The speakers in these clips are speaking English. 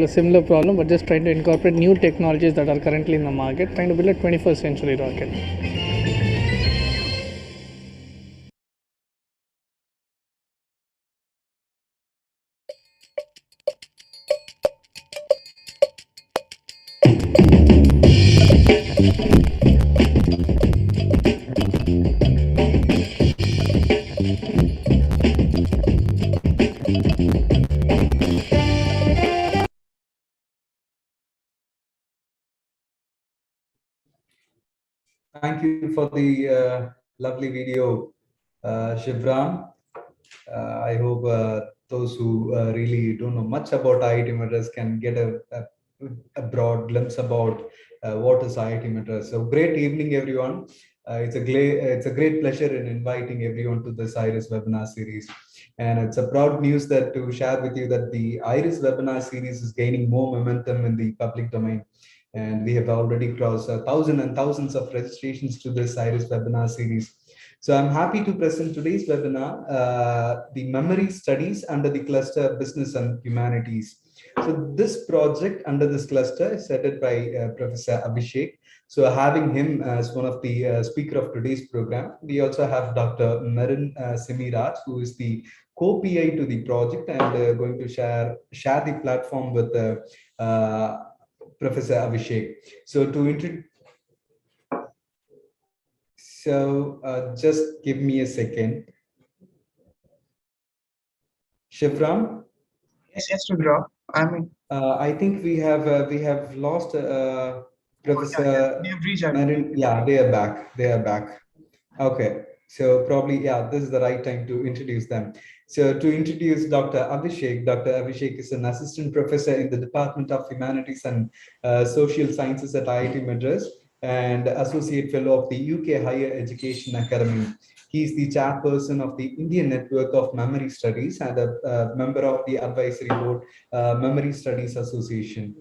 a similar problem, but just trying to incorporate new technologies that are currently in the market, trying to build a 21st century rocket. Thank you for the lovely video, Shivram. I hope those who really don't know much about IIT Madras can get a broad glimpse about what is IIT Madras. So great evening, everyone. It's a great pleasure in inviting everyone to this IRIS webinar series. And it's a proud news that to share with you that the IRIS webinar series is gaining more momentum in the public domain. And we have already crossed thousands and thousands of registrations to this IRIS webinar series. So I'm happy to present today's webinar, the memory studies under the cluster Business and Humanities. So this project under this cluster is headed by Professor Abhishek. So having him as one of the speaker of today's program, we also have Dr. Merin Semiraj, who is the co-PI to the project and going to share the platform with Professor Abhishek. So to introduce, just give me a second. Shivram? Yes, Rudra. I think we have lost Professor Marin. Yeah, they are back. They are back. Okay. So probably, yeah, this is the right time to introduce them. So to introduce Dr. Abhishek, Dr. Abhishek is an assistant professor in the Department of Humanities and Social Sciences at IIT Madras and associate fellow of the UK Higher Education Academy. He is the chairperson of the Indian Network of Memory Studies and a member of the advisory board Memory Studies Association.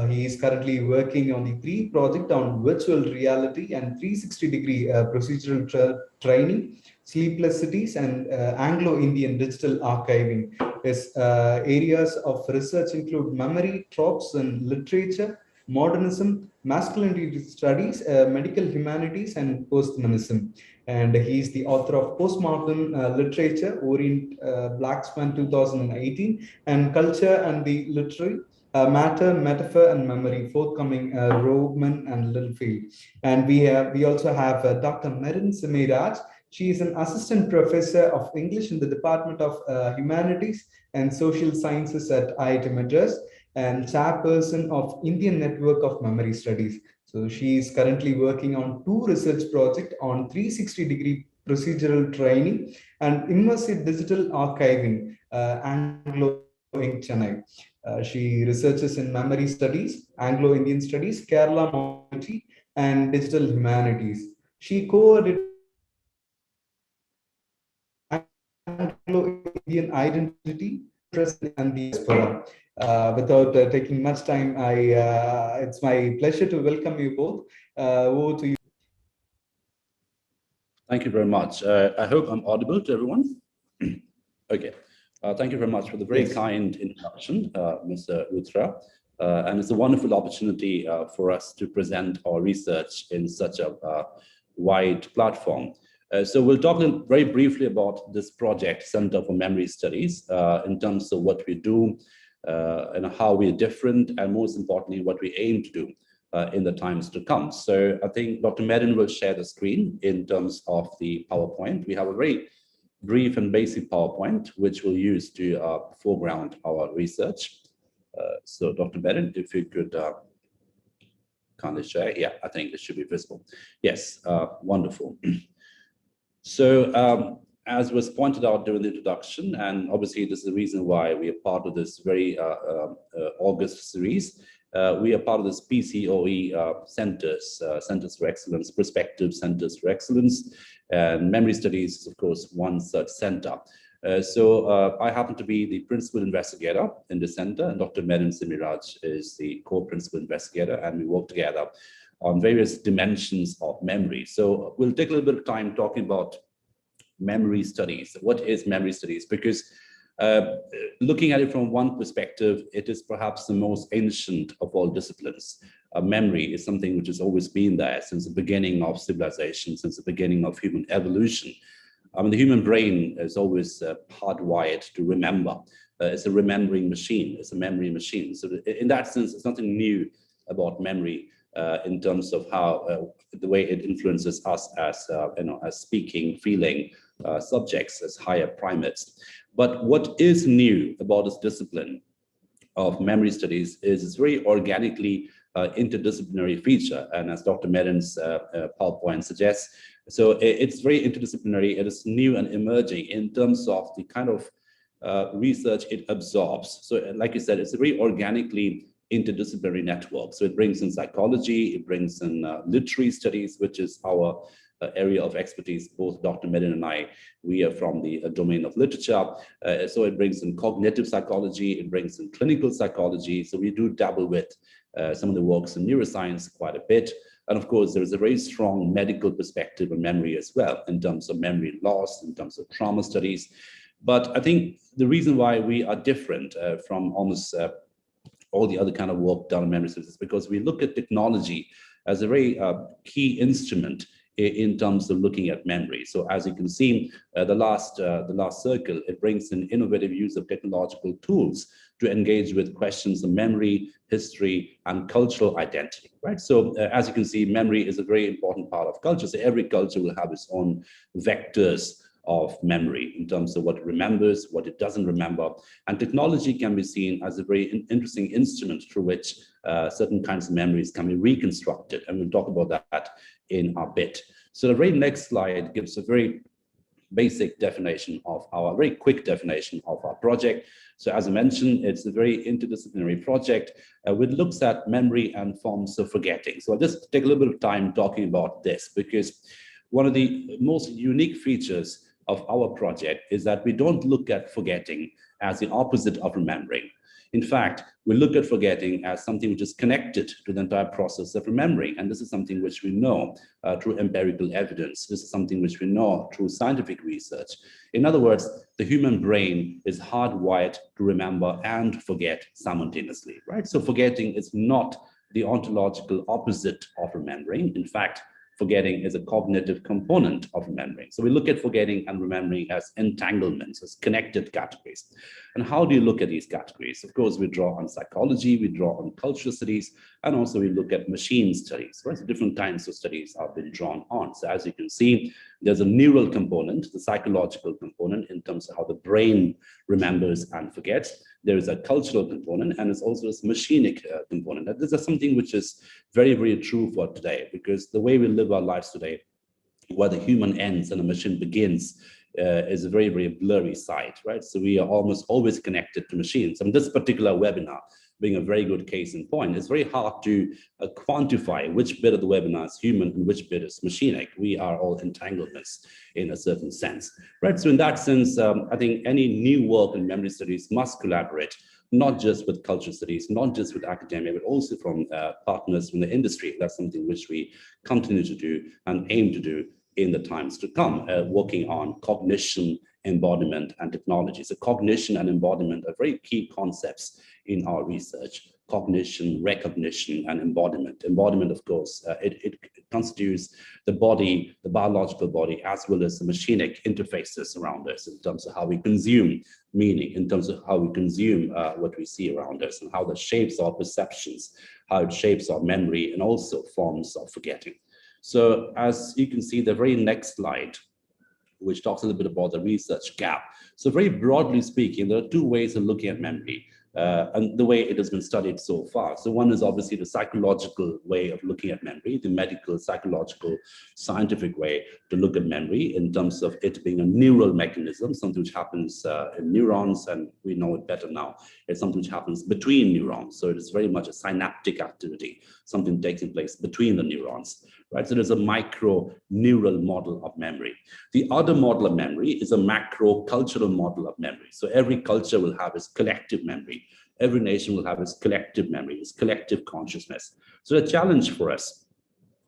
He is currently working on the 3 project on virtual reality and 360-degree procedural training, sleepless cities, and Anglo-Indian digital archiving. His areas of research include memory, tropes and literature, modernism, masculinity studies, medical humanities, and postmodernism. And he is the author of Postmodern Literature, Orient Blacksman 2018, and Culture and the Literary, Matter, Metaphor, and Memory, forthcoming Roman and Littlefield. And we also have Dr. Merin Semiraj. She is an assistant professor of English in the Department of Humanities and Social Sciences at IIT Madras and chairperson of Indian Network of Memory Studies. So she is currently working on 2 research projects on 360-degree procedural training and immersive digital archiving, Anglo in Chennai. She researches in memory studies, Anglo-Indian studies, Kerala modernity, and digital humanities. She co-edited Anglo-Indian identity, present, and the diaspora. Without taking much time, it's my pleasure to welcome you both. Over to you. Thank you very much. I hope I'm audible to everyone. Okay. Thank you very much for the very kind introduction, Mr. Luthra. And it's a wonderful opportunity for us to present our research in such a wide platform. So we'll talk very briefly about this project, Center for Memory Studies, in terms of what we do and how we're different, and most importantly, what we aim to do in the times to come. So I think Dr. Merin will share the screen in terms of the PowerPoint. We have a very brief and basic PowerPoint, which we'll use to foreground our research. So Dr. Merin, if you could kindly share. Yeah, I think it should be visible. Yes, wonderful. So as was pointed out during the introduction, and obviously this is the reason why we are part of this very August series, we are part of this PCOE centers, Centers for Excellence, Prospective Centers for Excellence, and Memory Studies is, of course, one such center. So I happen to be the principal investigator in the center, and Dr. Merin Semiraj is the co-principal investigator, and we work together on various dimensions of memory. So we'll take a little bit of time talking about memory studies. What is memory studies? Because Looking at it from one perspective, it is perhaps the most ancient of all disciplines. Memory is something which has always been there since the beginning of civilization, since the beginning of human evolution. I mean, the human brain is always hardwired to remember. It's a remembering machine. It's a memory machine. So in that sense, it's nothing new about memory in terms of how the way it influences us as as speaking, feeling subjects, as higher primates. But what is new about this discipline of memory studies is it's very organically interdisciplinary feature, and as Dr. Medin's PowerPoint suggests, so it's very interdisciplinary. It is new and emerging in terms of the kind of research it absorbs. So like you said, it's a very organically interdisciplinary network. So it brings in psychology, it brings in literary studies, which is our area of expertise. Both Dr. Medin and I, we are from the domain of literature. So it brings in cognitive psychology, it brings in clinical psychology. So we do dabble with some of the works in neuroscience quite a bit. And of course, there is a very strong medical perspective on memory as well, in terms of memory loss, in terms of trauma studies. But I think the reason why we are different from almost all the other kind of work done on memory studies is because we look at technology as a very key instrument in terms of looking at memory. So as you can see, the last circle, it brings in innovative use of technological tools to engage with questions of memory, history, and cultural identity, right? So as you can see, memory is a very important part of culture. So every culture will have its own vectors of memory in terms of what it remembers, what it doesn't remember. And technology can be seen as a very interesting instrument through which certain kinds of memories can be reconstructed. And we'll talk about that in a bit. So the very next slide gives a very basic definition of our, very quick definition of our project. So as I mentioned, it's a very interdisciplinary project which looks at memory and forms of forgetting. So I'll just take a little bit of time talking about this, because one of the most unique features of our project is that we don't look at forgetting as the opposite of remembering. In fact, we look at forgetting as something which is connected to the entire process of remembering. And this is something which we know through empirical evidence. This is something which we know through scientific research. In other words, the human brain is hardwired to remember and forget simultaneously, right? So forgetting is not the ontological opposite of remembering. In fact, forgetting is a cognitive component of remembering. So we look at forgetting and remembering as entanglements, as connected categories. And how do you look at these categories? Of course, we draw on psychology, we draw on cultural studies, and also we look at machine studies, right? So different kinds of studies have been drawn on. So as you can see, there's a neural component, the psychological component in terms of how the brain remembers and forgets. There is a cultural component, and it's also this machinic component. And this is something which is very, very true for today, because the way we live our lives today, where the human ends and the machine begins, is a very, very blurry sight, right? So we are almost always connected to machines. And this particular webinar being a very good case in point, it's very hard to quantify which bit of the webinar is human and which bit is machinic. We are all entanglements in a certain sense, right? So in that sense, I think any new work in memory studies must collaborate, not just with cultural studies, not just with academia, but also from partners from the industry. That's something which we continue to do and aim to do in the times to come, working on cognition, embodiment, and technology. So cognition and embodiment are very key concepts in our research. Cognition, recognition, and embodiment. Embodiment, of course, it constitutes the body, the biological body, as well as the machinic interfaces around us in terms of how we consume meaning, in terms of how we consume what we see around us, and how that shapes our perceptions, how it shapes our memory, and also forms of forgetting. So as you can see, the very next slide, which talks a little bit about the research gap. So very broadly speaking, there are two ways of looking at memory and the way it has been studied so far. So one is obviously the psychological way of looking at memory, the medical, psychological, scientific way to look at memory in terms of it being a neural mechanism, something which happens in neurons, and we know it better now. It's something which happens between neurons. So it is very much a synaptic activity, something taking place between the neurons, right? So there's a micro neural model of memory. The other model of memory is a macro cultural model of memory. So every culture will have its collective memory. Every nation will have its collective memory, its collective consciousness. So the challenge for us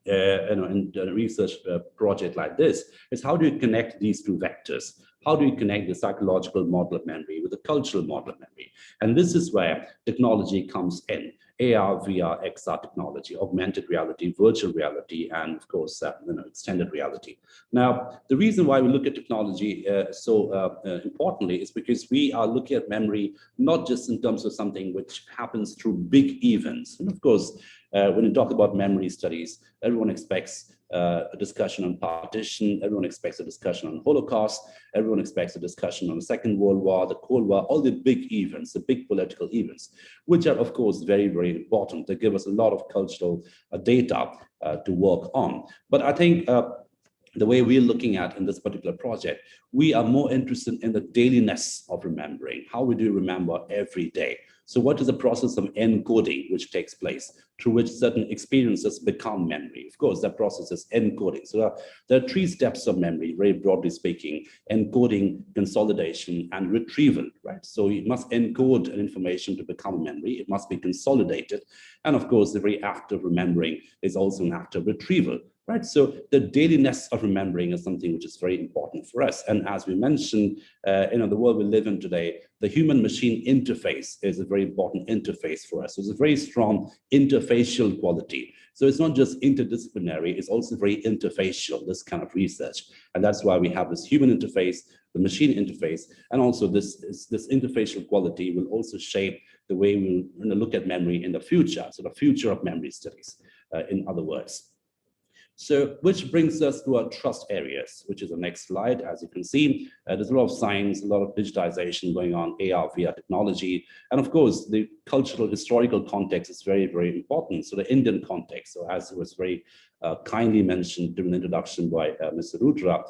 in a research project like this is how do you connect these two vectors? How do you connect the psychological model of memory with the cultural model of memory? And this is where technology comes in. AR, VR, XR technology, augmented reality, virtual reality, and of course, extended reality. Now, the reason why we look at technology so importantly is because we are looking at memory not just in terms of something which happens through big events. And of course, when you talk about memory studies, everyone expects a discussion on partition, everyone expects a discussion on Holocaust, everyone expects a discussion on the Second World War, the Cold War, all the big events, the big political events, which are of course very, very important. They give us a lot of cultural data to work on. But I think the way we're looking at in this particular project, we are more interested in the dailiness of remembering. How we do remember every day. So what is the process of encoding which takes place through which certain experiences become memory? Of course, that process is encoding. So there are three steps of memory, very broadly speaking: encoding, consolidation, and retrieval, right? So you must encode an information to become a memory. It must be consolidated. And of course, the very act of remembering is also an act of retrieval. Right, so the dailiness of remembering is something which is very important for us. And as we mentioned, the world we live in today, the human-machine interface is a very important interface for us. So it's a very strong interfacial quality. So it's not just interdisciplinary, it's also very interfacial, this kind of research. And that's why we have this human interface, the machine interface, and also this interfacial quality will also shape the way we'll look at memory in the future, so the future of memory studies, in other words. So, which brings us to our trust areas, which is the next slide. As you can see, there's a lot of science, a lot of digitization going on, AR, VR technology. And of course, the cultural, historical context is very, very important. So the Indian context, so as it was very kindly mentioned during the introduction by Mr. Rudra,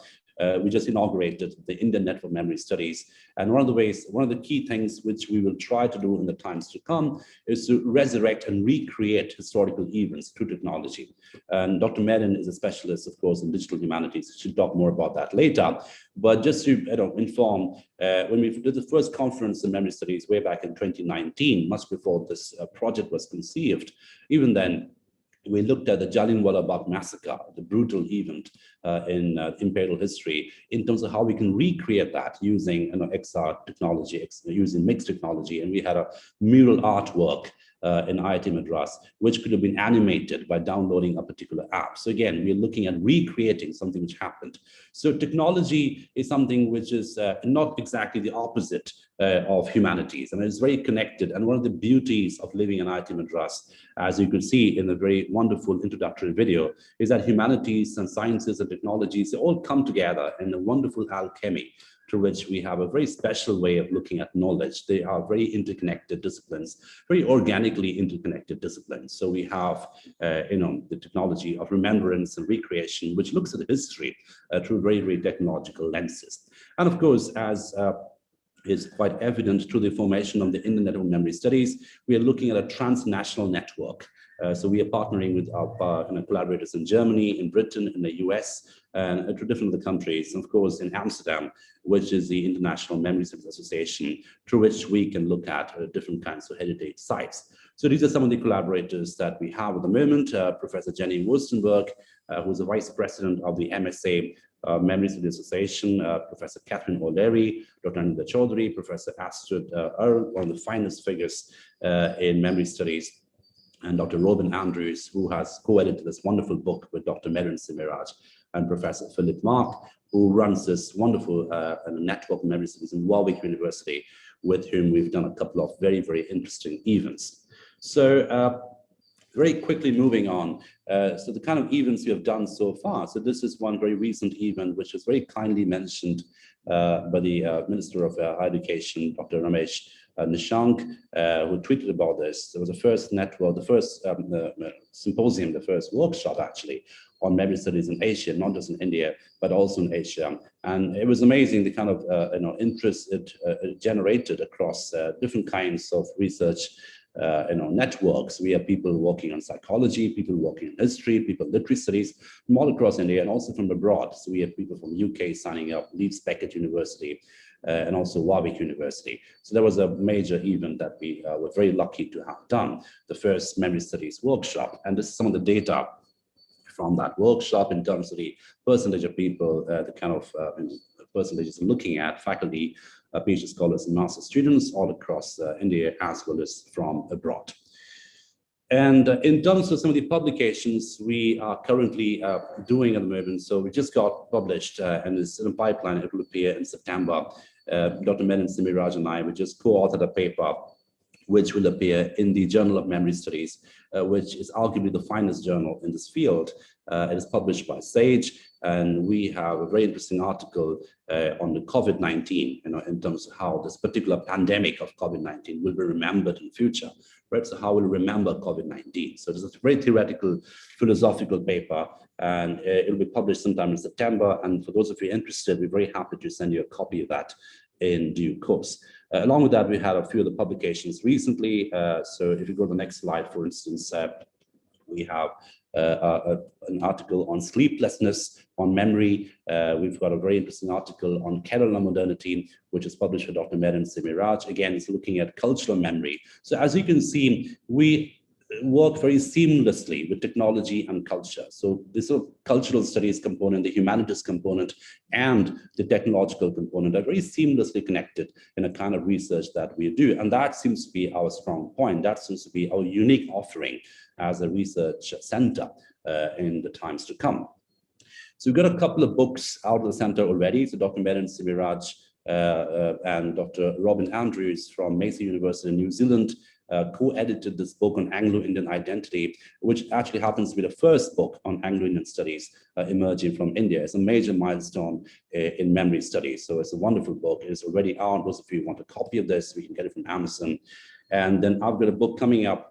we just inaugurated the Indian Network of Memory Studies. And one of the key things which we will try to do in the times to come is to resurrect and recreate historical events through technology. And Dr. Menon is a specialist, of course, in digital humanities. She'll talk more about that later. But just to inform, when we did the first conference in memory studies way back in 2019, much before this project was conceived, even then, we looked at the Jallianwala Bagh massacre, the brutal event in imperial history, in terms of how we can recreate that using XR technology, using mixed technology. And we had a mural artwork in IIT Madras, which could have been animated by downloading a particular app. So again, we're looking at recreating something which happened. So technology is something which is not exactly the opposite of humanities, and it's very connected. And one of the beauties of living in IIT Madras, as you could see in the very wonderful introductory video, is that humanities and sciences and technologies, they all come together in a wonderful alchemy, through which we have a very special way of looking at knowledge. They are very interconnected disciplines, very organically interconnected disciplines. So we have, the technology of remembrance and recreation, which looks at history through very, very technological lenses. And of course, as is quite evident through the formation of the Indian Network of Memory Studies, we are looking at a transnational network. So we are partnering with our collaborators in Germany, in Britain, in the US, and to different other countries. And of course, in Amsterdam, which is the International Memory Studies Association, through which we can look at different kinds of heritage sites. So these are some of the collaborators that we have at the moment. Professor Jenny Wurstenberg, who's the Vice President of the MSA Memory Studies Association, Professor Catherine O'Leary, Dr. Anita Chaudhary, Professor Astrid Earle, one of the finest figures in memory studies, and Dr. Robin Andrews, who has co-edited this wonderful book with Dr. Meron Simiraj, and Professor Philip Mark, who runs this wonderful network of memory studies in Warwick University, with whom we've done a couple of very, very interesting events. So very quickly moving on. So the kind of events we have done so far. So this is one very recent event, which was very kindly mentioned by the Minister of Higher Education, Dr. Ramesh Nishank, who tweeted about this. There was the first network, the first symposium, the first workshop actually on memory studies in Asia, not just in India, but also in Asia. And it was amazing the kind of interest it generated across different kinds of research networks. We have people working on psychology, people working on history, people literary studies from all across India and also from abroad. So we have people from UK signing up, Leeds Beckett University, and also Warwick University. So there was a major event that we were very lucky to have done, the first memory studies workshop. And this is some of the data from that workshop in terms of the percentage of people, the kind of percentages I'm looking at, faculty, PhD scholars, and master students all across India, as well as from abroad. And in terms of some of the publications we are currently doing at the moment, so we just got published and it's in a pipeline. It will appear in September. Dr. Menon Simiraj and I, we just co-authored a paper which will appear in the Journal of Memory Studies, which is arguably the finest journal in this field. It is published by Sage, and we have a very interesting article on the COVID-19, in terms of how this particular pandemic of COVID-19 will be remembered in the future, right? So how we'll remember COVID-19. So this is a very theoretical, philosophical paper, and it will be published sometime in September. And for those of you interested, we're very happy to send you a copy of that in due course. Along with that, we had a few of the publications recently. So if you go to the next slide, for instance, we have an article on sleeplessness, on memory. We've got a very interesting article on Kerala modernity, which is published by Dr. Menon Simiraj. Again, it's looking at cultural memory. So as you can see, we work very seamlessly with technology and culture. So this sort of cultural studies component, the humanities component, and the technological component are very seamlessly connected in a kind of research that we do. And that seems to be our strong point. That seems to be our unique offering as a research center in the times to come. So we've got a couple of books out of the center already. So Dr. Menon Simiraj and Dr. Robin Andrews from Massey University in New Zealand co-edited this book on Anglo-Indian identity, which actually happens to be the first book on Anglo-Indian studies emerging from India. It's a major milestone in memory studies. So it's a wonderful book. It's already out. Those of you who want a copy of this, we can get it from Amazon. And then I've got a book coming up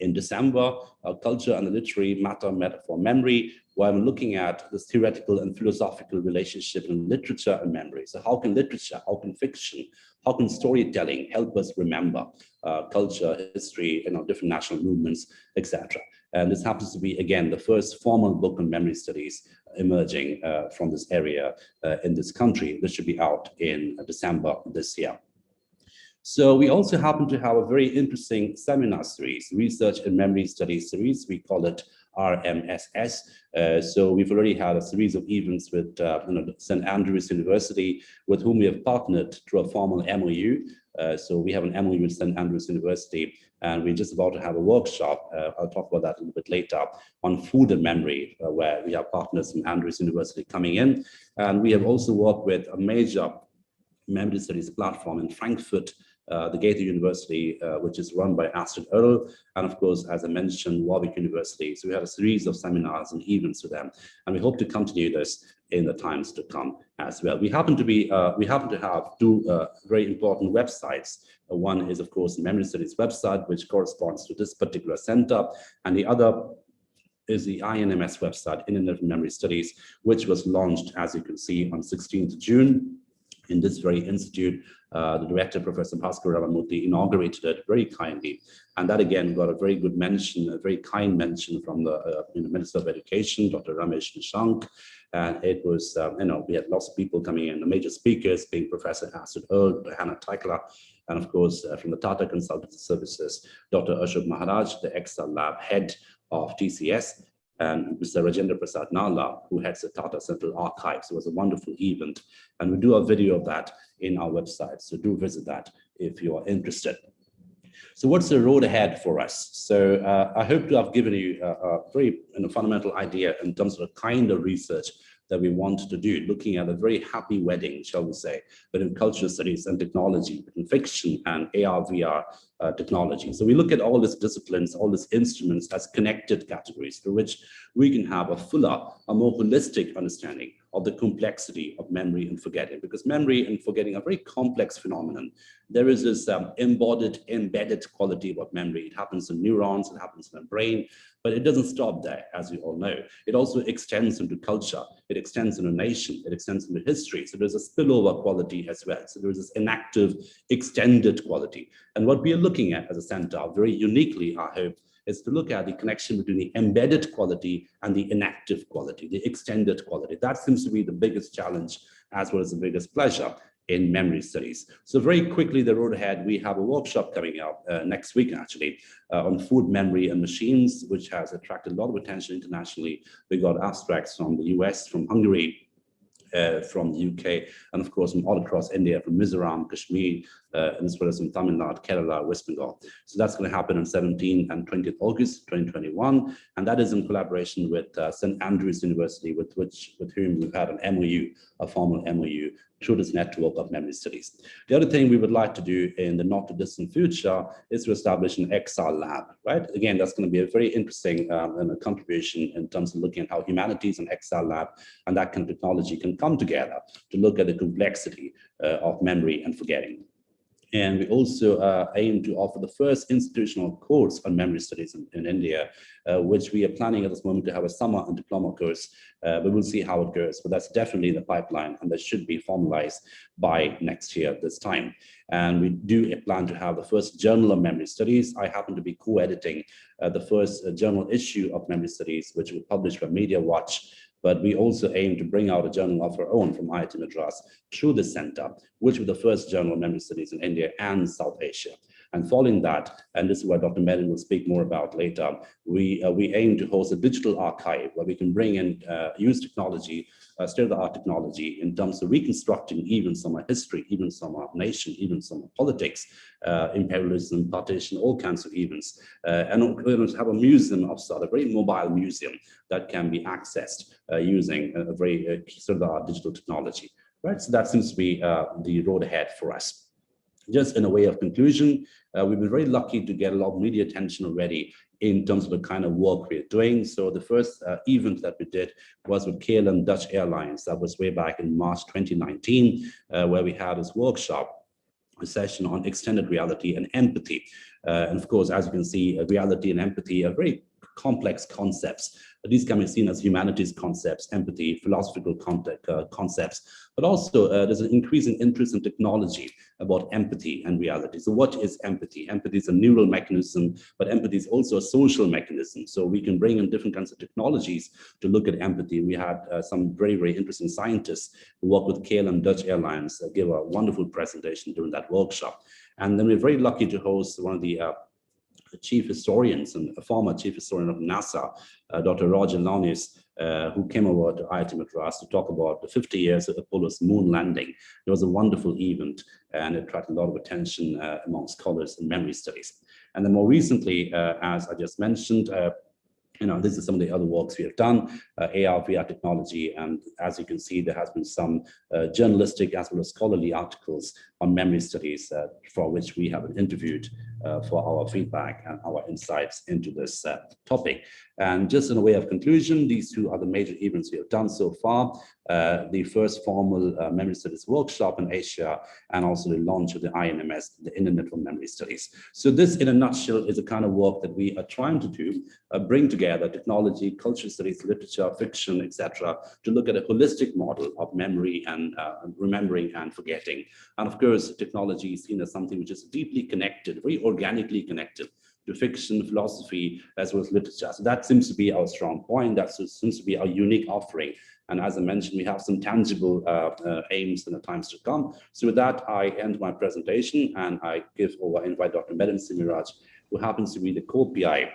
in December, Culture and the Literary Matter Metaphor Memory, where I'm looking at this theoretical and philosophical relationship in literature and memory. So how can literature, how can fiction, how can storytelling help us remember culture, history, different national movements, etc. And this happens to be, again, the first formal book on memory studies emerging from this area in this country. This should be out in December this year. So we also happen to have a very interesting seminar series, Research in Memory Studies series. We call it RMSS. So we've already had a series of events with St. Andrews University, with whom we have partnered through a formal MOU. So we have an MOU with St. Andrews University, and we're just about to have a workshop. I'll talk about that a little bit later, on food and memory, where we have partners from Andrews University coming in. And we have also worked with a major memory studies platform in Frankfurt, the Goethe University, which is run by Astrid Earl, and of course, as I mentioned, Warwick University. So we had a series of seminars and events with them, and we hope to continue this in the times to come as well. We happen to have two very important websites. One is, of course, the Memory Studies website, which corresponds to this particular center, and the other is the INMS website, Indian Memory Studies, which was launched, as you can see, on 16th June. In this very institute, the director, Professor Bhaskar Ramamurthy, inaugurated it very kindly. And that, again, got a very good mention, a very kind mention from the Minister of Education, Dr. Ramesh Nishank. And it was, we had lots of people coming in, the major speakers being Professor Astrid Earl, Dr. Hannah Teichler, and of course, from the Tata Consultancy Services, Dr. Ashok Maharaj, the Excel Lab head of TCS, and Mr. Rajendra Prasad Nala, who heads the Tata Central Archives. It was a wonderful event, and we do a video of that in our website, so do visit that if you are interested. So what's the road ahead for us? So I hope to have given you a very fundamental idea in terms of the kind of research that we want to do, looking at a very happy wedding, shall we say, between cultural studies and technology, between fiction and AR, VR technology. So we look at all these disciplines, all these instruments as connected categories through which we can have a fuller, a more holistic understanding of the complexity of memory and forgetting, because memory and forgetting are very complex phenomenon. There is this embodied, embedded quality about memory. It happens in neurons, it happens in the brain, but it doesn't stop there, as we all know. It also extends into culture, it extends into nation, it extends into history. So there's a spillover quality as well. So there's this enactive, extended quality. And what we are looking at as a center, very uniquely, I hope, is to look at the connection between the embedded quality and the inactive quality, the extended quality. That seems to be the biggest challenge as well as the biggest pleasure in memory studies. So very quickly, the road ahead, we have a workshop coming up next week, actually, on food memory and machines, which has attracted a lot of attention internationally. We got abstracts from the US, from Hungary, from the UK, and of course from all across India, from Mizoram, Kashmir, as well as from Tamil Nadu, Kerala, West Bengal. So that's going to happen on 17th and 20th August 2021, and that is in collaboration with St. Andrews University, with whom we've had an MOU, a formal MOU, through this network of memory studies. The other thing we would like to do in the not too distant future is to establish an XR lab, right? Again, that's going to be a very interesting contribution in terms of looking at how humanities and XR lab and that kind of technology can come together to look at the complexity of memory and forgetting. And we also aim to offer the first institutional course on memory studies in India, which we are planning at this moment to have a summer and diploma course. But we'll see how it goes. But that's definitely in the pipeline, and that should be formalized by next year this time. And we do plan to have the first journal of memory studies. I happen to be co-editing the first journal issue of memory studies, which will be published by Media Watch. But we also aim to bring out a journal of our own from IIT Madras through the center, which will be the first journal of memory studies in India and South Asia. And following that, and this is what Dr. Merin will speak more about later, we aim to host a digital archive where we can bring in, use technology, state-of-the-art technology in terms of reconstructing even some of history, even some of nation, even some of politics, imperialism, partition, all kinds of events. And we're going to have a museum of sort, a very mobile museum that can be accessed using a very state-of-the-art digital technology, right? So that seems to be the road ahead for us. Just in a way of conclusion, we've been very lucky to get a lot of media attention already in terms of the kind of work we're doing. So the first event that we did was with KLM Dutch Airlines. That was way back in March 2019, where we had this workshop, a session on extended reality and empathy. And of course, as you can see, reality and empathy are very complex concepts. These can be seen as humanities concepts, empathy, philosophical concepts, but also there's an increasing interest in technology about empathy and reality. So what is empathy? Empathy is a neural mechanism, but empathy is also a social mechanism. So we can bring in different kinds of technologies to look at empathy. We had some very, very interesting scientists who work with KLM Dutch Airlines give a wonderful presentation during that workshop. And then we're very lucky to host one of the chief historians and a former chief historian of NASA, Dr. Roger Launis, who came over to IIT Madras to talk about the 50 years of Apollo's moon landing. It was a wonderful event, and it attracted a lot of attention among scholars in memory studies. And then more recently, as I just mentioned, this is some of the other works we have done, AR, VR technology, and as you can see, there has been some journalistic as well as scholarly articles on memory studies for which we have been interviewed for our feedback and our insights into this topic. And just in a way of conclusion, these two are the major events we have done so far. The first formal memory studies workshop in Asia, and also the launch of the INMS, the Internet for Memory Studies. So this, in a nutshell, is the kind of work that we are trying to do, bring together technology, cultural studies, literature, fiction, etc., to look at a holistic model of memory and remembering and forgetting. And of course, technology is seen as something which is deeply connected, very organically connected to fiction, philosophy, as well as literature. So that seems to be our strong point. That seems to be our unique offering. And as I mentioned, we have some tangible aims in the times to come. So with that, I end my presentation, and I invite Dr. Merin Simiraj, who happens to be the co-PI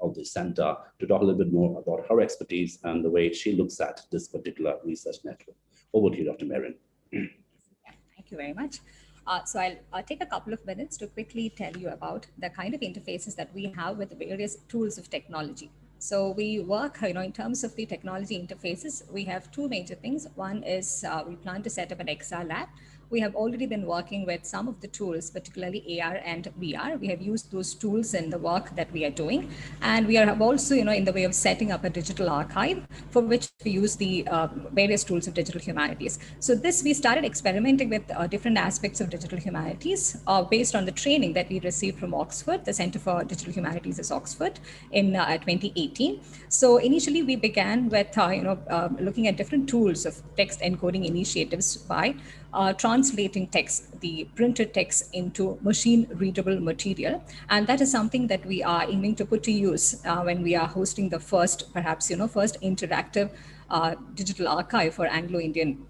of the center, to talk a little bit more about her expertise and the way she looks at this particular research network. Over to you, Dr. Merin. Thank you very much. So I'll take a couple of minutes to quickly tell you about the kind of interfaces that we have with the various tools of technology. So we work, in terms of the technology interfaces, we have two major things. One is we plan to set up an XR lab. We have already been working with some of the tools, particularly AR and VR. We have used those tools in the work that we are doing. And we are also, in the way of setting up a digital archive for which we use the various tools of digital humanities. So we started experimenting with different aspects of digital humanities based on the training that we received from Oxford. The Center for Digital Humanities is Oxford in 2018. So initially we began with, looking at different tools of text encoding initiatives by translating text, the printed text, into machine-readable material. And that is something that we are aiming to put to use when we are hosting the first, perhaps, first interactive digital archive for Anglo-Indian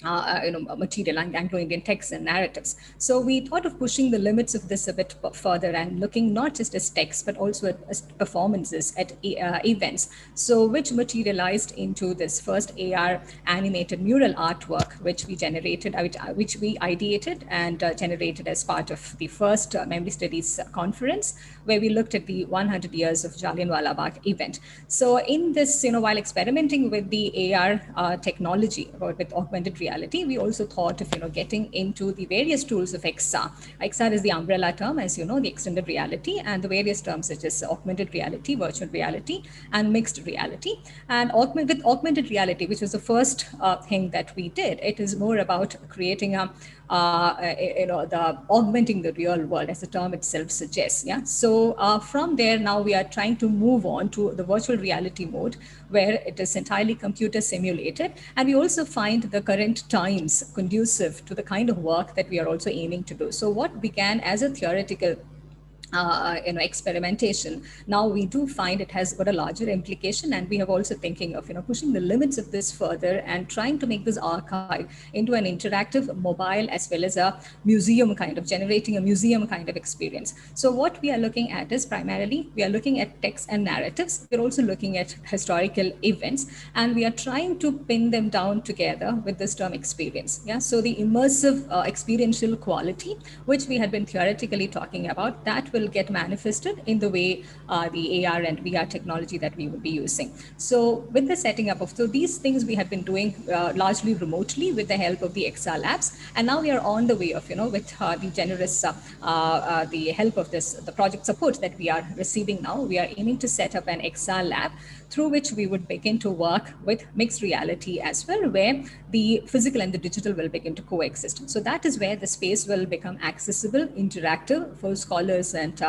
material and Anglo-Indian texts and narratives. So we thought of pushing the limits of this a bit further and looking not just as texts, but also as performances at events. So which materialized into this first AR animated mural artwork, which we generated, which we ideated and generated as part of the first Memory Studies conference, where we looked at the 100 years of Jallianwala Bagh event. So in this, while experimenting with the AR technology, or with augmented reality, we also thought of getting into the various tools of XR. XR is the umbrella term, as you know, the extended reality, and the various terms such as augmented reality, virtual reality, and mixed reality. And with augmented reality, which was the first thing that we did, it is more about creating a the augmenting the real world, as the term itself suggests. Yeah. So from there, now we are trying to move on to the virtual reality mode, where it is entirely computer simulated. And we also find the current times conducive to the kind of work that we are also aiming to do. So what began as a theoretical experimentation, now we do find it has got a larger implication, and we have also thinking of pushing the limits of this further and trying to make this archive into an interactive mobile, as well as a museum kind of, generating a museum kind of experience. So what we are looking at is primarily we are looking at texts and narratives. We're also looking at historical events, and we are trying to pin them down together with this term experience. Yeah. So the immersive experiential quality, which we had been theoretically talking about, that will get manifested in the way the AR and VR technology that we would be using. So with the setting up of, so these things we have been doing largely remotely with the help of the XR labs. And now we are on the way of, with the generous, the help of the project support that we are receiving now, we are aiming to set up an XR lab through which we would begin to work with mixed reality as well, where the physical and the digital will begin to coexist. So that is where the space will become accessible, interactive for scholars, and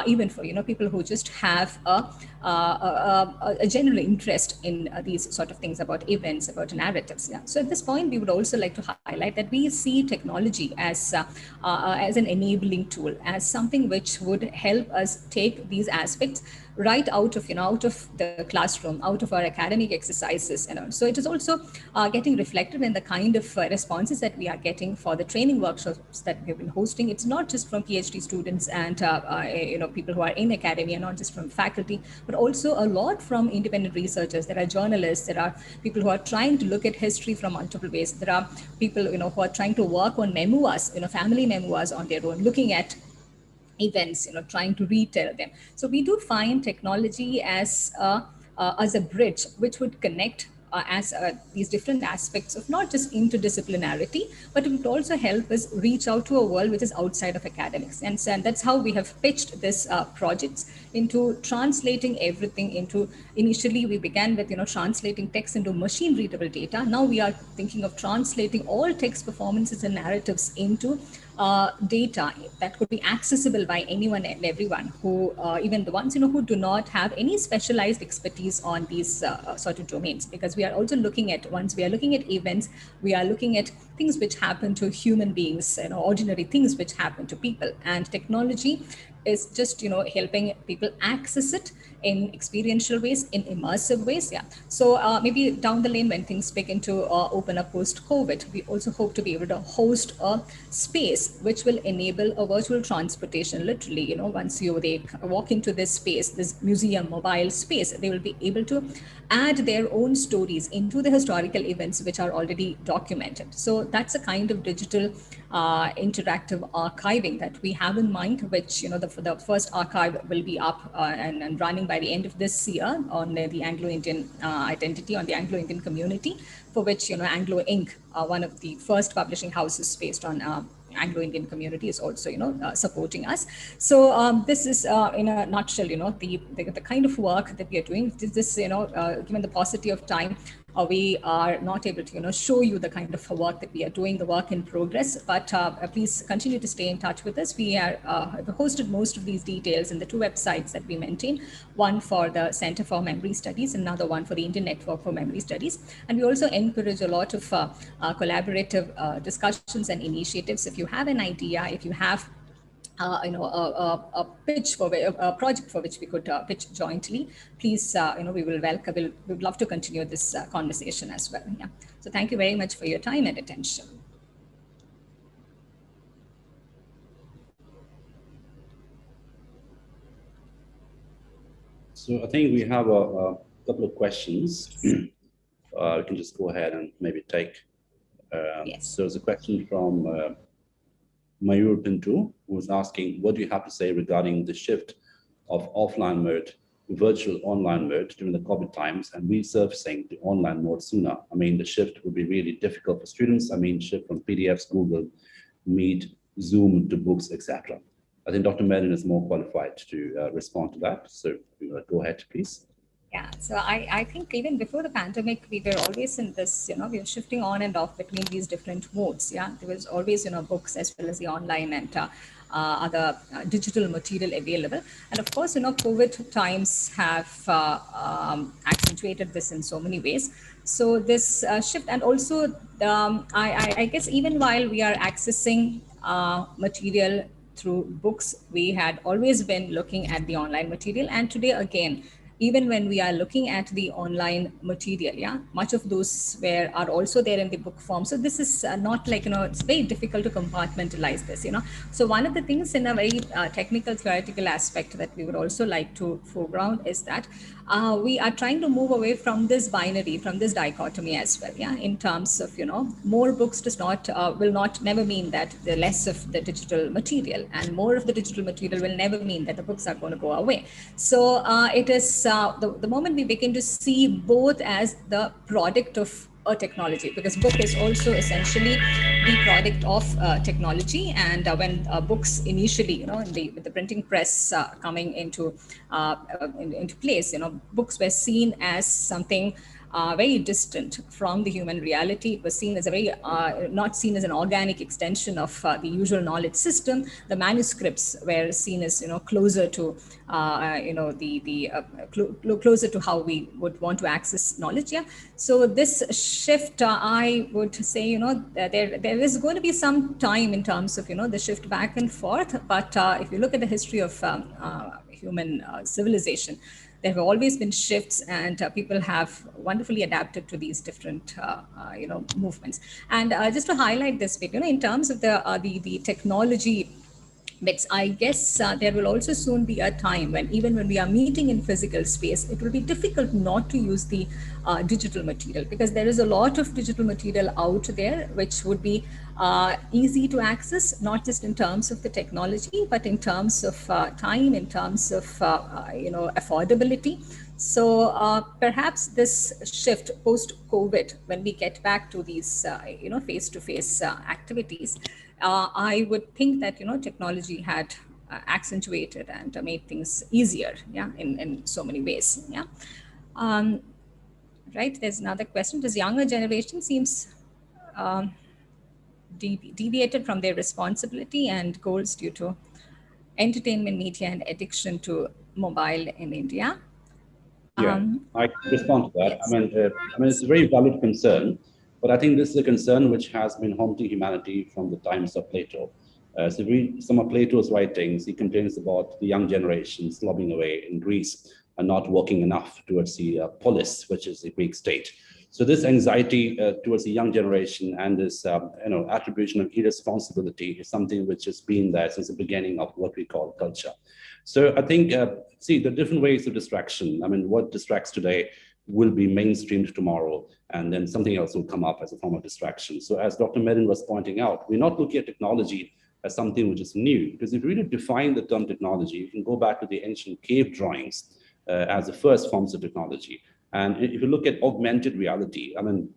even for people who just have a general interest in these sort of things about events, about narratives. Yeah. So at this point, we would also like to highlight that we see technology as an enabling tool, as something which would help us take these aspects right out of the classroom, out of our academic exercises, so it is also getting reflected in the kind of responses that we are getting for the training workshops that we've been hosting. It's not just from PhD students and people who are in academia, not just from faculty, but also a lot from independent researchers. There are journalists, there are people who are trying to look at history from multiple ways. There are people who are trying to work on memoirs, family memoirs on their own, looking at events, trying to retell them. So we do find technology as a bridge which would connect these different aspects of not just interdisciplinarity, but it would also help us reach out to a world which is outside of academics. And that's how we have pitched this projects into translating everything into, initially we began with translating text into machine readable data. Now we are thinking of translating all text performances and narratives into data that could be accessible by anyone and everyone, who even the ones who do not have any specialized expertise on these sort of domains. Because we are also looking at, once we are looking at events, we are looking at things which happen to human beings, ordinary things which happen to people, and technology is just helping people access it in experiential ways, in immersive ways. Yeah. So maybe down the lane, when things begin to open up post-COVID, we also hope to be able to host a space which will enable a virtual transportation. Literally, once they walk into this space, this museum mobile space, they will be able to add their own stories into the historical events which are already documented. So that's a kind of digital interactive archiving that we have in mind, which the first archive will be up and running by the end of this year on the Anglo-Indian identity, on the Anglo-Indian community, for which Anglo Inc., one of the first publishing houses based on Anglo-Indian community, is also supporting us. So this is in a nutshell the kind of work that we are doing. This given the paucity of time, we are not able to show you the kind of work that we are doing, the work in progress, but please continue to stay in touch with us. We have hosted most of these details in the two websites that we maintain, one for the Center for Memory Studies, another one for the Indian Network for Memory Studies. And we also encourage a lot of collaborative discussions and initiatives. If you have an idea, if you have a pitch for a project for which we could pitch jointly, please, we will welcome. We would love to continue this conversation as well. Yeah. So thank you very much for your time and attention. So I think we have a couple of questions. We can just go ahead and maybe take. Yes. So there's a question from Mayur Pinto, who was asking, what do you have to say regarding the shift of offline mode to virtual online mode during the COVID times and resurfacing the online mode sooner? I mean, the shift would be really difficult for students. I mean, shift from PDFs, Google Meet, Zoom to books, etc. I think Dr. Menon is more qualified to respond to that. So go ahead, please. Yeah, so I think even before the pandemic, we were always in this, we were shifting on and off between these different modes. Yeah, there was always, books as well as the online and other digital material available. And of course, COVID times have accentuated this in so many ways. So this shift, and also I guess even while we are accessing material through books, we had always been looking at the online material. And today again, even when we are looking at the online material, yeah, much of those are also there in the book form. So this is not like, it's very difficult to compartmentalize this, So one of the things in a very technical, theoretical aspect that we would also like to foreground is that we are trying to move away from this binary, from this dichotomy as well, yeah, in terms of, more books will never mean that the less of the digital material, and more of the digital material will never mean that the books are going to go away. So it is the moment we begin to see both as the product of a technology, because book is also essentially the product of technology. And when books initially, with the printing press coming into place, books were seen as something very distant from the human reality. It was seen as not seen as an organic extension of the usual knowledge system. The manuscripts were seen as, closer to, closer to how we would want to access knowledge. Yeah. So this shift, I would say, there is going to be some time in terms of, the shift back and forth. But if you look at the history of human civilization, there have always been shifts, and people have wonderfully adapted to these different, movements. And just to highlight this bit, in terms of the technology bits, I guess there will also soon be a time when, even when we are meeting in physical space, it will be difficult not to use the digital material, because there is a lot of digital material out there which would be easy to access, not just in terms of the technology, but in terms of time, in terms of affordability. So perhaps this shift post-COVID, when we get back to these face-to-face activities, I would think that technology had accentuated and made things easier, yeah, in so many ways, yeah. Right. There's another question. Does younger generation seems deviated from their responsibility and goals due to entertainment media and addiction to mobile in India? Yeah, I can respond to that. Yes. I mean, it's a very valid concern, but I think this is a concern which has been haunting humanity from the times of Plato. So if we read some of Plato's writings, he complains about the young generation slobbing away in Greece and not working enough towards the polis, which is the Greek state. So this anxiety towards the young generation and this attribution of irresponsibility is something which has been there since the beginning of what we call culture. So I think, see, the different ways of distraction. I mean, what distracts today will be mainstreamed tomorrow, and then something else will come up as a form of distraction. So as Dr. Menon was pointing out, we're not looking at technology as something which is new, because if you really define the term technology, you can go back to the ancient cave drawings as the first forms of technology. And if you look at augmented reality, I mean,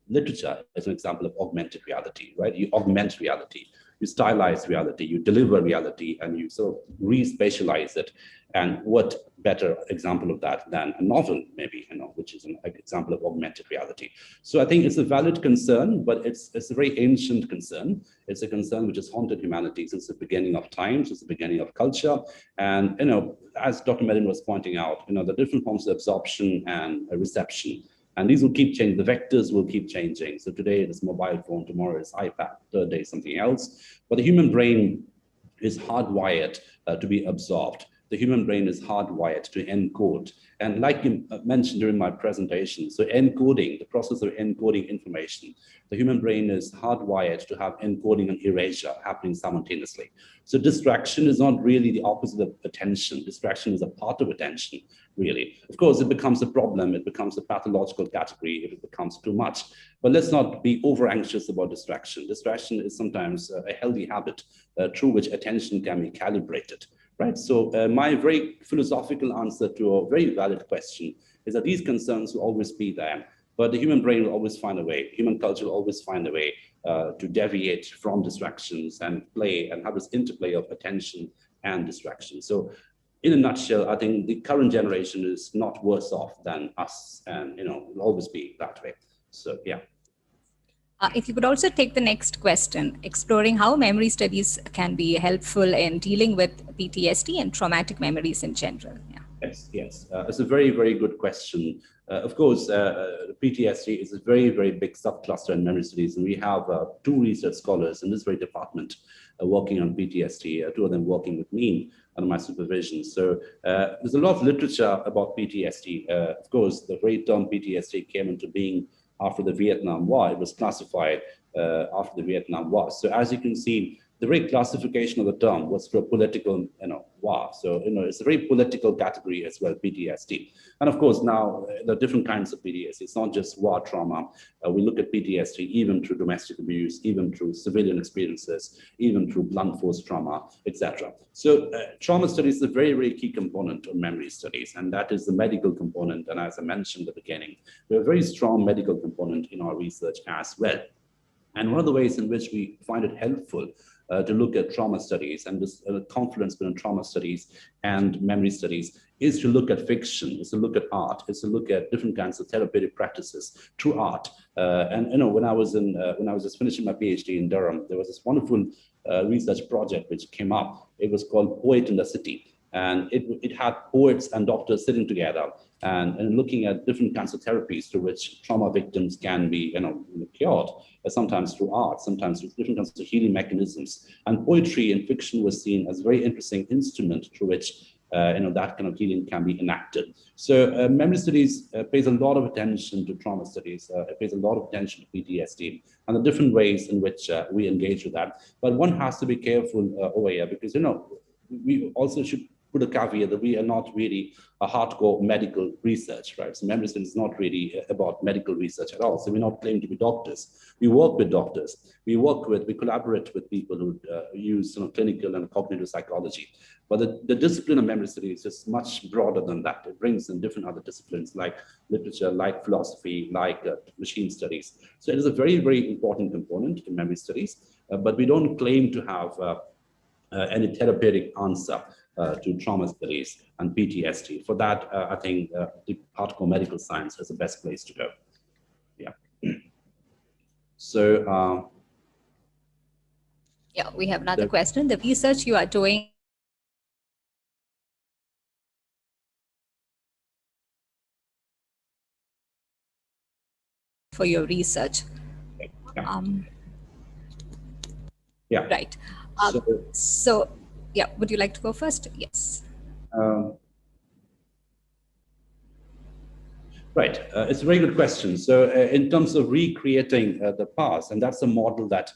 literature is an example of augmented reality, right? You augment reality, you stylize reality, you deliver reality, and you sort of re-spatialize it. And what better example of that than a novel, maybe, which is an example of augmented reality. So I think it's a valid concern, but it's a very ancient concern. It's a concern which has haunted humanity since the beginning of time, since the beginning of culture. And, as Dr. Menon was pointing out, the different forms of absorption and reception. And these will keep changing. The vectors will keep changing. So today it's mobile phone, tomorrow it's iPad, third day something else. But the human brain is hardwired to be absorbed. The human brain is hardwired to encode. And like you mentioned during my presentation, so encoding, the process of encoding information, the human brain is hardwired to have encoding and erasure happening simultaneously. So distraction is not really the opposite of attention. Distraction is a part of attention, really. Of course, it becomes a problem. It becomes a pathological category if it becomes too much. But let's not be over anxious about distraction. Distraction is sometimes a healthy habit through which attention can be calibrated. Right. So my very philosophical answer to a very valid question is that these concerns will always be there, but the human brain will always find a way. Human culture will always find a way to deviate from distractions and play and have this interplay of attention and distraction. So in a nutshell, I think the current generation is not worse off than us, and will always be that way. So yeah. If you could also take the next question, exploring how memory studies can be helpful in dealing with PTSD and traumatic memories in general. Yeah. Yes. It's a very, very good question. Of course, PTSD is a very, very big subcluster in memory studies, and we have 2 research scholars in this very department working on PTSD, 2 of them working with me under my supervision. So there's a lot of literature about PTSD. Of course, the very term PTSD came into being after the Vietnam War. It was classified after the Vietnam War. So as you can see, the very classification of the term was for a political, war. So, it's a very political category as well, PTSD. And of course, now there are different kinds of PTSD. It's not just war trauma. We look at PTSD even through domestic abuse, even through civilian experiences, even through blunt force trauma, etc. So trauma studies is a very, very key component of memory studies, and that is the medical component. And as I mentioned at the beginning, we have a very strong medical component in our research as well. And one of the ways in which we find it helpful to look at trauma studies and this confluence between trauma studies and memory studies is to look at fiction, is to look at art, is to look at different kinds of therapeutic practices through art. And when I was just finishing my PhD in Durham, there was this wonderful research project which came up. It was called Poet in the City. And it had poets and doctors sitting together and looking at different kinds of therapies through which trauma victims can be cured, sometimes through art, sometimes through different kinds of healing mechanisms. And poetry and fiction was seen as a very interesting instrument through which that kind of healing can be enacted. So memory studies pays a lot of attention to trauma studies. It pays a lot of attention to PTSD and the different ways in which we engage with that. But one has to be careful over here because, we also should put a caveat that we are not really a hardcore medical research, right? So memory studies is not really about medical research at all. So we're not claiming to be doctors. We work with doctors. We collaborate with people who use clinical and cognitive psychology. But the discipline of memory studies is much broader than that. It brings in different other disciplines like literature, like philosophy, like machine studies. So it is a very, very important component in memory studies, but we don't claim to have any therapeutic answer to trauma studies and PTSD. For that, I think the hardcore medical science is the best place to go. Yeah. So. Yeah, we have another question. The research you are doing for your research. Yeah. Yeah. Right. So, yeah, would you like to go first? Yes. Right. It's a very good question. So in terms of recreating the past, and that's a model that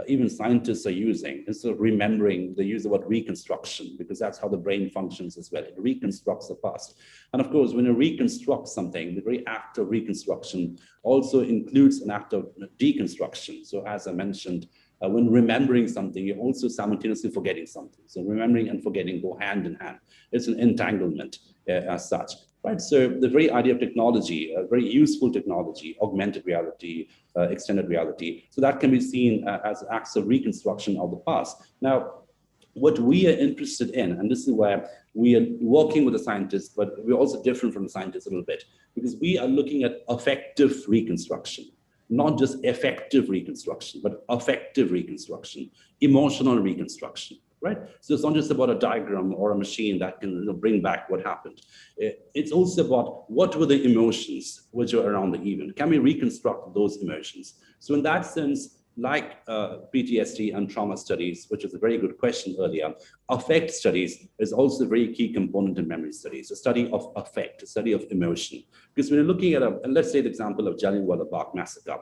even scientists are using, instead of remembering, they use the word reconstruction because that's how the brain functions as well. It reconstructs the past. And of course, when you reconstruct something, the very act of reconstruction also includes an act of deconstruction. So as I mentioned, when remembering something, you're also simultaneously forgetting something. So remembering and forgetting go hand in hand. It's an entanglement as such. Right, so the very idea of technology, very useful technology, augmented reality, extended reality, so that can be seen as acts of reconstruction of the past. Now, what we are interested in, and this is where we are working with the scientists, but we're also different from the scientists a little bit, because we are looking at affective reconstruction, not just effective reconstruction, but affective reconstruction, emotional reconstruction. Right? So it's not just about a diagram or a machine that can bring back what happened. It's also about what were the emotions which were around the event. Can we reconstruct those emotions? So in that sense, like PTSD and trauma studies, which was a very good question earlier, affect studies is also a very key component in memory studies, a study of affect, a study of emotion. Because when you're looking at let's say the example of Jallianwala Bagh massacre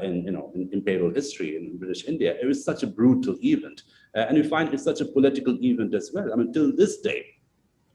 in imperial history in British India, it was such a brutal event. And we find it's such a political event as well. I mean, till this day,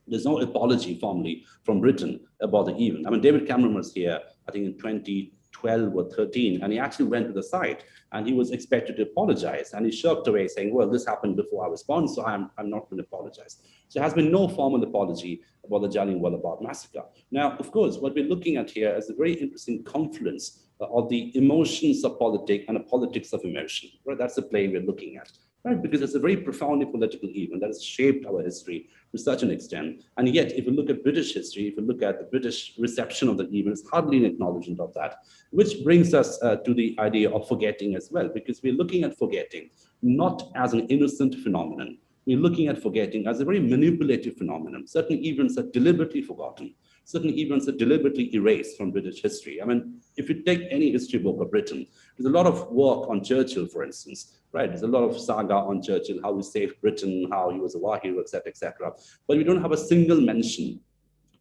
there's no apology formally from Britain about the event. I mean, David Cameron was here, I think in 2012 or 13, and he actually went to the site and he was expected to apologize. And he shirked away saying, well, this happened before I was born, so I'm not going to apologize. So there has been no formal apology about the Jallianwala Bagh massacre. Now, of course, what we're looking at here is a very interesting confluence of the emotions of politics and the politics of emotion, right? That's the play we're looking at. Right, because it's a very profoundly political event that has shaped our history to such an extent. And yet, if you look at British history, if you look at the British reception of the event, it's hardly an acknowledgement of that, which brings us to the idea of forgetting as well, because we're looking at forgetting not as an innocent phenomenon. We're looking at forgetting as a very manipulative phenomenon. Certain events are deliberately forgotten. Certain events are deliberately erased from British history. I mean, if you take any history book of Britain, there's a lot of work on Churchill, for instance, right? There's a lot of saga on Churchill, how he saved Britain, how he was a war hero, etc., etc. But we don't have a single mention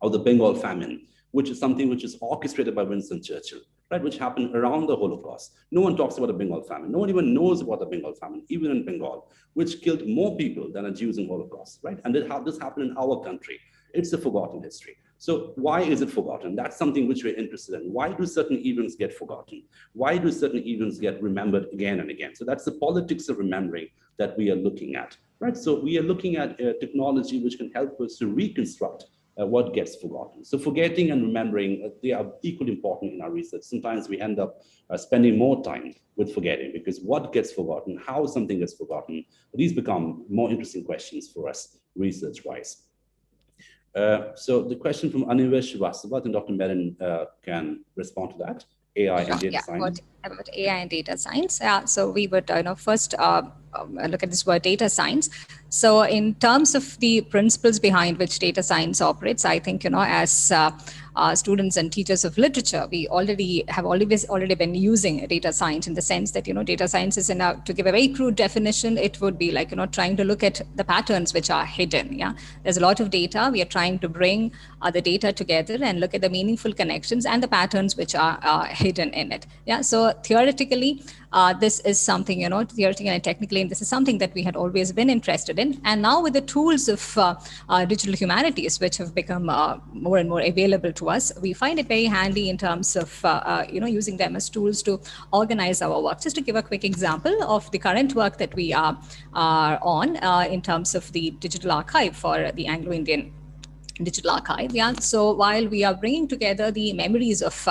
of the Bengal famine, which is something which is orchestrated by Winston Churchill, right? Which happened around the Holocaust. No one talks about the Bengal famine. No one even knows about the Bengal famine, even in Bengal, which killed more people than the Jews in Holocaust, right? And this happened in our country. It's a forgotten history. So why is it forgotten? That's something which we're interested in. Why do certain events get forgotten? Why do certain events get remembered again and again? So that's the politics of remembering that we are looking at, right? So we are looking at technology which can help us to reconstruct what gets forgotten. So forgetting and remembering, they are equally important in our research. Sometimes we end up spending more time with forgetting, because what gets forgotten, how something gets forgotten, these become more interesting questions for us research-wise. So the question from Anivesh Srivastava, and Dr. Merin can respond to that. AI and data science. About AI and data science. So we would first look at this word data science. So in terms of the principles behind which data science operates, I think, as students and teachers of literature, we have already been using data science, in the sense that, data science is to give a very crude definition, it would be like, trying to look at the patterns which are hidden. Yeah, there's a lot of data. We are trying to bring the data together and look at the meaningful connections and the patterns which are hidden in it. Yeah, so theoretically, this is something, theoretically and technically, this is something that we had always been interested in. And now with the tools of digital humanities, which have become more and more available to us, we find it very handy in terms of, using them as tools to organize our work. Just to give a quick example of the current work that we are on in terms of the digital archive for the Anglo-Indian Digital Archive. Yeah. So while we are bringing together the memories of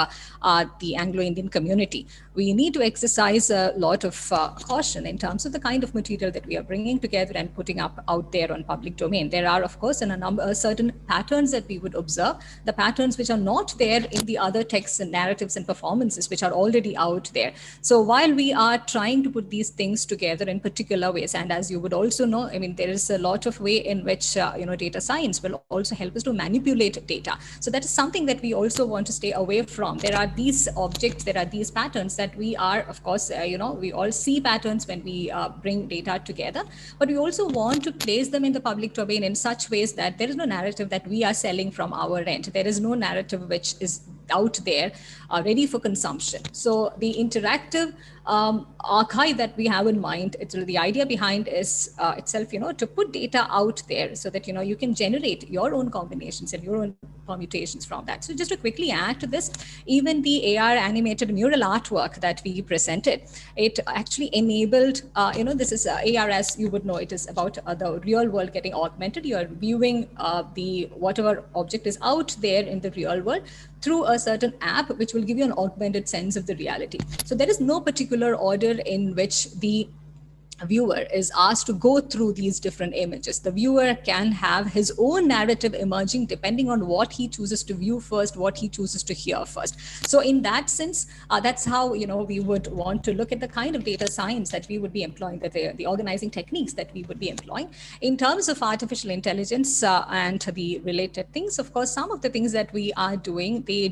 the Anglo-Indian community, we need to exercise a lot of caution in terms of the kind of material that we are bringing together and putting up out there on public domain. There are, of course, certain patterns that we would observe, the patterns which are not there in the other texts and narratives and performances which are already out there. So while we are trying to put these things together in particular ways, and as you would also know, I mean, there is a lot of way in which data science will also help us to manipulate data. So that is something that we also want to stay away from. There are these objects, there are these patterns that we are, of course, we all see patterns when we bring data together, but we also want to place them in the public domain in such ways that there is no narrative that we are selling from our end. There is no narrative which is out there ready for consumption. So the interactive archive that we have in mind, the idea behind is itself, to put data out there so that, you can generate your own combinations and your own permutations from that. So just to quickly add to this, even the AR animated mural artwork that we presented, it actually enabled, this is AR, as you would know, it is about the real world getting augmented. You are viewing whatever object is out there in the real world through a certain app, which will give you an augmented sense of the reality. So there is no particular order in which the viewer is asked to go through these different images. The viewer can have his own narrative emerging depending on what he chooses to view first, what he chooses to hear first. So in that sense, that's how, we would want to look at the kind of data science that we would be employing, the organizing techniques that we would be employing. In terms of artificial intelligence and the related things, of course, some of the things that we are doing, they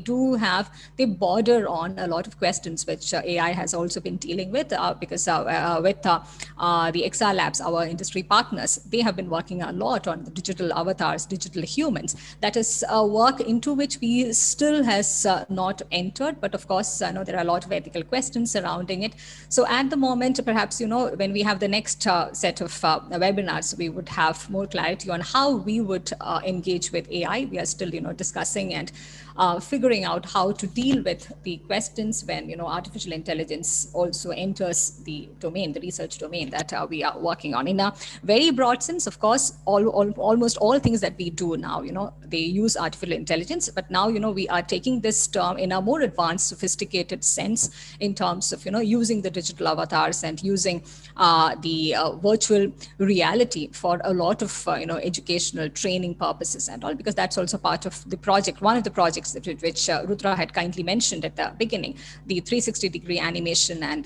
border on a lot of questions which AI has also been dealing with because with the XR Labs, our industry partners, they have been working a lot on the digital avatars, digital humans. That is work into which we still has not entered, but of course, there are a lot of ethical questions surrounding it. So at the moment, perhaps, when we have the next set of webinars, we would have more clarity on how we would engage with AI. We are still, discussing and figuring out how to deal with the questions when, artificial intelligence also enters the domain, the research domain that we are working on. In a very broad sense, of course, almost all things that we do now, they use artificial intelligence, but now, we are taking this term in a more advanced, sophisticated sense in terms of, using the digital avatars and using the virtual reality for a lot of, educational training purposes and all, because that's also part of the project, one of the projects which Rudra had kindly mentioned at the beginning, the 360-degree animation and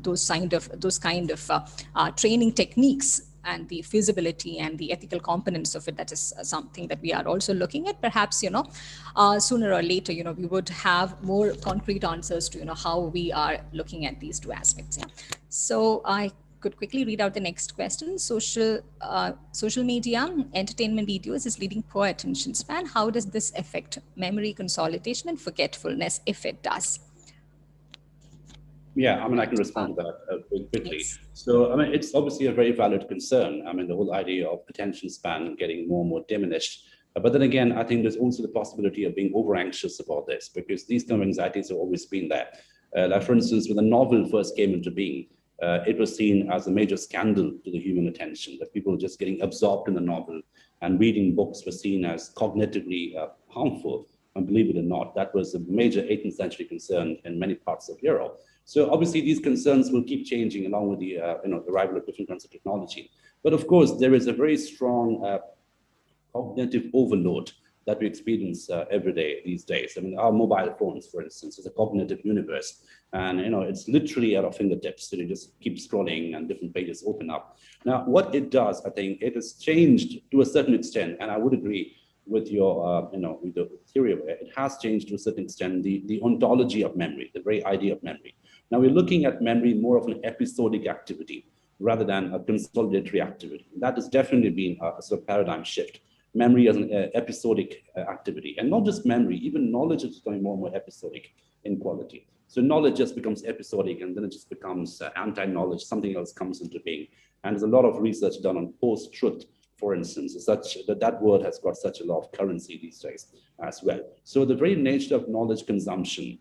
those kind of training techniques and the feasibility and the ethical components of it. That is something that we are also looking at. Perhaps, sooner or later, we would have more concrete answers to, how we are looking at these two aspects. Yeah. So I could quickly read out the next question. Social media, entertainment videos is leading poor attention span. How does this affect memory consolidation and forgetfulness, if it does? Yeah, I can respond to that very quickly. Yes. So, it's obviously a very valid concern. The whole idea of attention span getting more and more diminished. But then again, I think there's also the possibility of being over anxious about this, because these kind of anxieties have always been there. Like, for instance, when the novel first came into being, it was seen as a major scandal to the human attention, that people were just getting absorbed in the novel, and reading books was seen as cognitively harmful. And believe it or not, that was a major 18th century concern in many parts of Europe. So obviously these concerns will keep changing along with the arrival of different kinds of technology. But of course, there is a very strong cognitive overload that we experience every day these days. Our mobile phones, for instance, is a cognitive universe, and it's literally at our fingertips. So you just keep scrolling, and different pages open up. Now, what it does, I think, it has changed to a certain extent, and I would agree with your, with the theory of it. It has changed to a certain extent the ontology of memory, the very idea of memory. Now we're looking at memory more of an episodic activity rather than a consolidatory activity. That has definitely been a sort of paradigm shift. Memory as an episodic activity, and not just memory, even knowledge is becoming more and more episodic in quality. So knowledge just becomes episodic, and then it just becomes anti-knowledge, something else comes into being. And there's a lot of research done on post-truth, for instance, such that word has got such a lot of currency these days as well. So the very nature of knowledge consumption,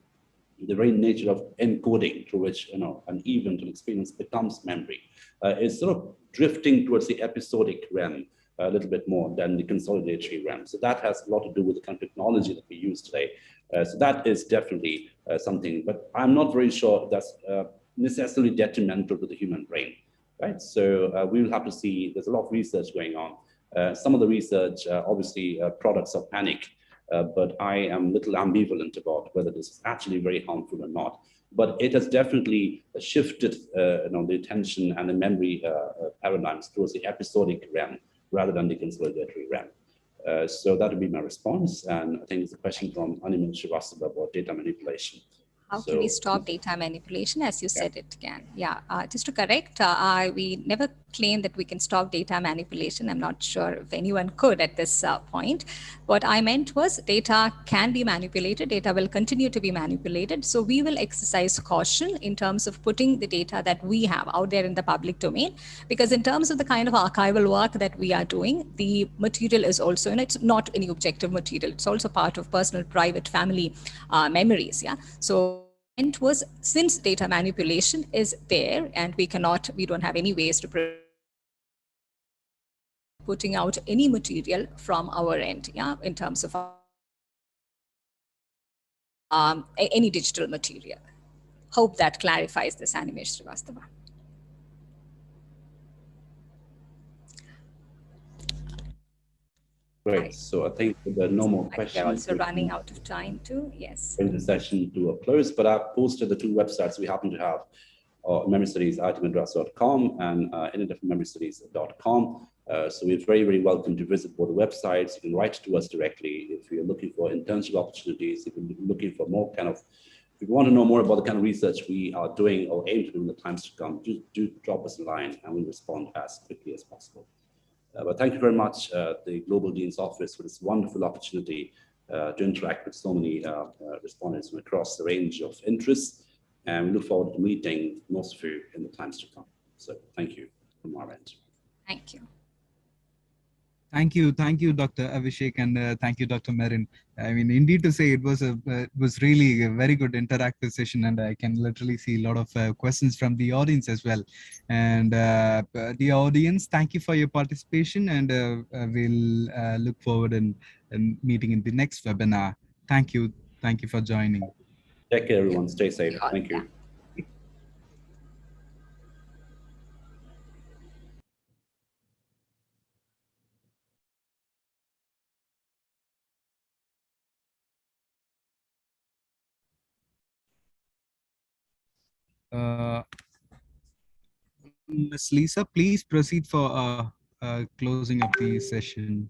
the very nature of encoding through which an event, an experience becomes memory, is sort of drifting towards the episodic realm a little bit more than the consolidatory realm. So that has a lot to do with the kind of technology that we use today. So that is definitely something, but I'm not very sure that's necessarily detrimental to the human brain, right? So we will have to see. There's a lot of research going on. Some of the research, obviously, products of panic, but I am a little ambivalent about whether this is actually very harmful or not. But it has definitely shifted the attention and the memory paradigms towards the episodic realm rather than the consolidatory realm. So that would be my response. And I think it's a question from Animal Srivastava about data manipulation. How can we stop data manipulation, as you said it can? Yeah, just to correct, we never claim that we can stop data manipulation. I'm not sure if anyone could at this point. What I meant was data can be manipulated. Data will continue to be manipulated. So we will exercise caution in terms of putting the data that we have out there in the public domain, because in terms of the kind of archival work that we are doing, the material is also, and it's not any objective material. It's also part of personal, private, family memories. Yeah. So it was, since data manipulation is there and we don't have any ways to putting out any material from our end, yeah, in terms of any digital material. Hope that clarifies this, Animesh Srivastava. Great. So I think there are no more questions. We're also running out of time too. Yes. Bring the session to a close, but I've posted the two websites we happen to have, Memory Studies @madras.com and interdisciplinary.com. So we're very, very welcome to visit both the websites. You can write to us directly if you're looking for internship opportunities, if you're looking for more kind of, if you want to know more about the kind of research we are doing or aim to do in the times to come, do drop us a line and we'll respond as quickly as possible. But thank you very much, the Global Dean's Office, for this wonderful opportunity to interact with so many respondents from across the range of interests. And we look forward to meeting most of you in the times to come. So thank you from our end. Thank you. Thank you, Dr. Abhishek, and thank you, Dr. Merin. I mean, indeed to say, it was really a very good interactive session, and I can literally see a lot of questions from the audience as well. And the audience, thank you for your participation, and we'll look forward and meeting in the next webinar. Thank you for joining. Take care, everyone. Stay safe. Thank you. Ms. Lisa, please proceed for closing of the session.